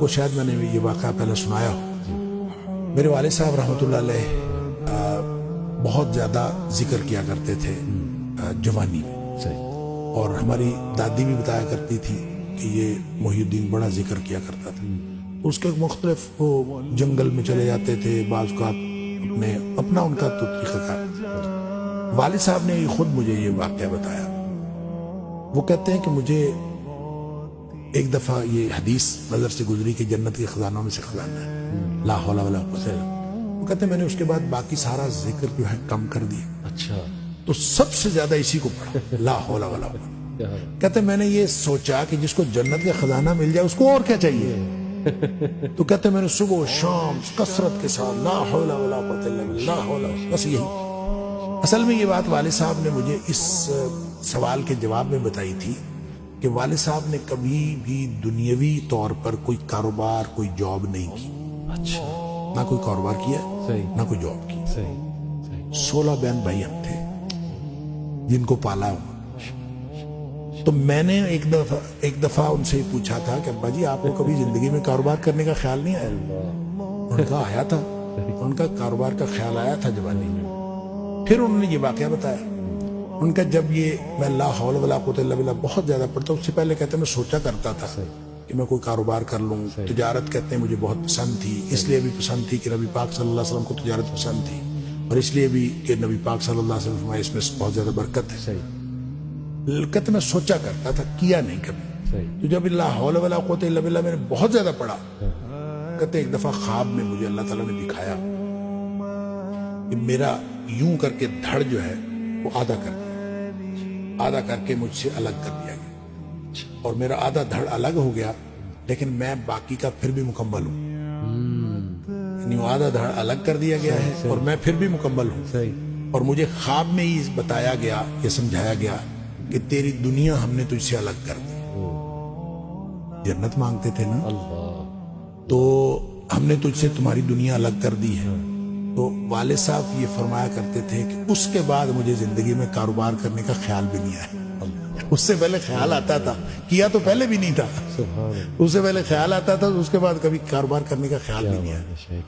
کو شاید میں نے یہ واقعہ پہلے سنایا ہو، میرے والد صاحب رحمۃ اللہ علیہ بہت زیادہ ذکر کیا کرتے تھے جوانی میں، اور ہماری دادی بھی بتایا کرتی تھی کہ یہ محی الدین بڑا ذکر کیا کرتا تھا۔ اس کے مختلف وہ جنگل میں چلے جاتے تھے، بعض اوقات اپنا ان کا طریقہ کار۔ والد صاحب نے خود مجھے یہ واقعہ بتایا۔ وہ کہتے ہیں کہ مجھے ایک دفعہ یہ حدیث نظر سے گزری کہ جنت کے خزانوں میں سے خزانہ ہے، لا حول ولا قوت الا باللہ۔ وہ کہتے ہیں میں نے اس کے بعد باقی سارا ذکر جو ہے کم کر دیا، اچھا، تو سب سے زیادہ اسی کو پڑھا، لا حول ولا قوت۔ کہتے ہیں میں نے یہ سوچا کہ جس کو جنت کا خزانہ مل جائے اس کو اور کیا چاہیے؟ تو کہتے ہیں میں نے صبح و شام کثرت کے ساتھ لا حول ولا قوت الا باللہ، لا حول، بس یہی۔ اصل میں یہ بات والد صاحب نے مجھے اس سوال کے جواب میں بتائی تھی کہ والد صاحب نے کبھی بھی دنیاوی طور پر کوئی کاروبار، کوئی جاب نہیں کی، اچھا، نہ کوئی کاروبار کیا، نہ کوئی جاب کی۔ 16 بہن بھائی ہم تھے جن کو پالا ہوں۔ تو میں نے ایک دفعہ ان سے پوچھا تھا کہ ابا جی آپ کو کبھی زندگی میں کاروبار کرنے کا خیال نہیں آیا؟ ان کا آیا تھا، ان کا کاروبار کا خیال آیا تھا جوانی میں۔ پھر انہوں نے یہ واقعہ بتایا، ان کا جب یہ میں لا حول ولا قوت الا باللہ بہت زیادہ پڑھتا، اس سے پہلے کہتے ہیں میں سوچا کرتا تھا کہ میں کوئی کاروبار کر لوں، تجارت کہتے ہیں مجھے بہت پسند تھی، اس لیے بھی پسند تھی کہ نبی پاک صلی اللہ علیہ وسلم کو تجارت پسند تھی، اور اس لیے بھی کہ نبی پاک صلی اللہ علیہ وسلم اس میں بہت زیادہ برکت ہے۔ کہتے میں سوچا کرتا تھا، کیا نہیں کبھی۔ تو جب لا حول ولا قوت الا باللہ میں نے بہت زیادہ پڑھا، کہتے ایک دفعہ خواب میں مجھے اللہ تعالیٰ نے دکھایا کہ میرا یوں کر کے دھڑ جو ہے وہ آدھا کر کے مجھ سے الگ کر دیا گیا، اور میرا آدھا دھڑ الگ ہو گیا، لیکن میں باقی کا پھر بھی مکمل ہوں۔ یعنی وہ آدھا دھڑ الگ کر دیا گیا ہے اور میں پھر بھی مکمل ہوں، اور مجھے خواب میں ہی بتایا گیا، یہ سمجھایا گیا کہ تیری دنیا ہم نے تجھ سے الگ کر دی۔ جنت مانگتے تھے نا، تو ہم نے تجھ سے تمہاری دنیا الگ کر دی ہے۔ تو والد صاحب یہ فرمایا کرتے تھے کہ اس کے بعد مجھے زندگی میں کاروبار کرنے کا خیال بھی نہیں آیا۔ اس سے پہلے خیال آتا تھا، کیا تو پہلے بھی نہیں تھا، اس سے پہلے خیال آتا تھا، اس کے بعد کبھی کاروبار کرنے کا خیال بھی نہیں آیا۔